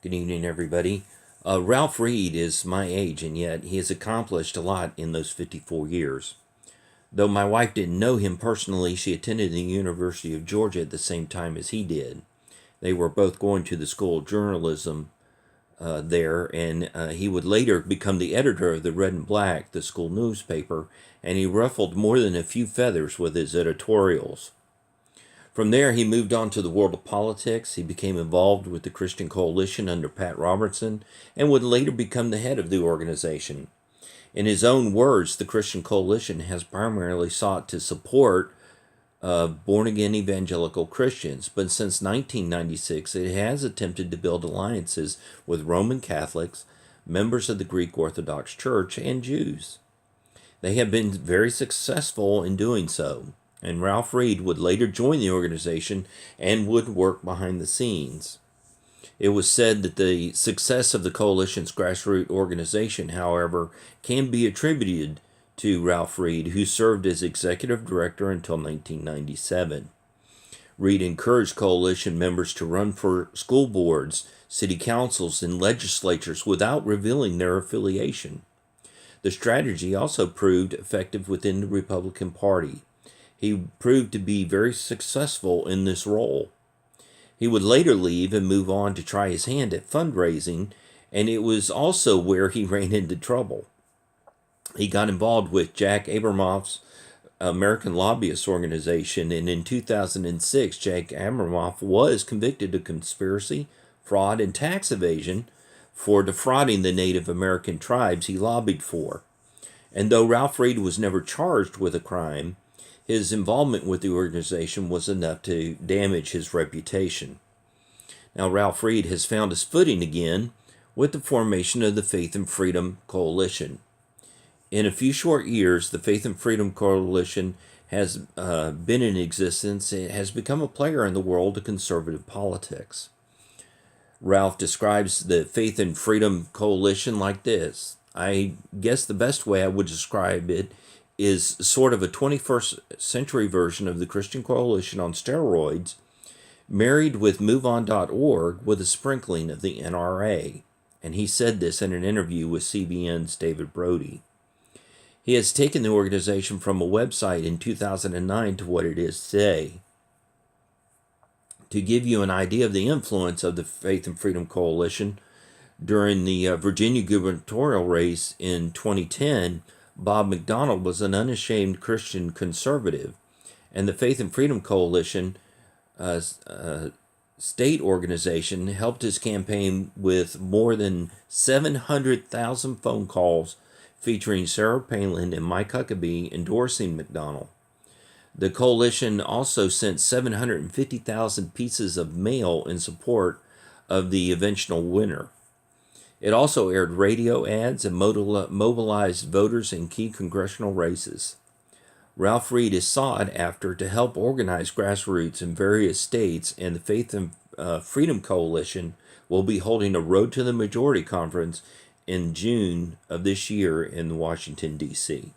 Good evening, everybody. Ralph Reed is my age, and yet he has accomplished a lot in those 54 years. Though my wife didn't know him personally, she attended the University of Georgia at the same time as he did. They were both going to the School of Journalism there, and he would later become the editor of the Red and Black, the school newspaper, and he ruffled more than a few feathers with his editorials. From there, he moved on to the world of politics. He became involved with the Christian Coalition under Pat Robertson and would later become the head of the organization. In his own words, the Christian Coalition has primarily sought to support born-again evangelical Christians, but since 1996 it has attempted to build alliances with Roman Catholics, members of the Greek Orthodox Church, and Jews. They have been very successful in doing so, and Ralph Reed would later join the organization and would work behind the scenes. It was said that the success of the coalition's grassroots organization, however, can be attributed to Ralph Reed, who served as executive director until 1997. Reed encouraged coalition members to run for school boards, city councils, and legislatures without revealing their affiliation. The strategy also proved effective within the Republican Party. He proved to be very successful in this role. He would later leave and move on to try his hand at fundraising, and it was also where he ran into trouble. He got involved with Jack Abramoff's American Lobbyist Organization, and in 2006, Jack Abramoff was convicted of conspiracy, fraud, and tax evasion for defrauding the Native American tribes he lobbied for. And though Ralph Reed was never charged with a crime, his involvement with the organization was enough to damage his reputation. Now, Ralph Reed has found his footing again with the formation of the Faith and Freedom Coalition. In a few short years, the Faith and Freedom Coalition has been in existence. It has become a player in the world of conservative politics. Ralph describes the Faith and Freedom Coalition like this. I guess the best way I would describe it is sort of a 21st century version of the Christian Coalition on steroids, married with MoveOn.org with a sprinkling of the NRA. And he said this in an interview with CBN's David Brody. He has taken the organization from a website in 2009 to what it is today. To give you an idea of the influence of the Faith and Freedom Coalition, during the Virginia gubernatorial race in 2010, Bob McDonnell was an unashamed Christian conservative, and the Faith and Freedom Coalition state organization helped his campaign with more than 700,000 phone calls featuring Sarah Palin and Mike Huckabee endorsing McDonnell. The coalition also sent 750,000 pieces of mail in support of the eventual winner. It also aired radio ads and mobilized voters in key congressional races. Ralph Reed is sought after to help organize grassroots in various states, and the Faith and Freedom Coalition will be holding a Road to the Majority conference in June of this year in Washington, D.C.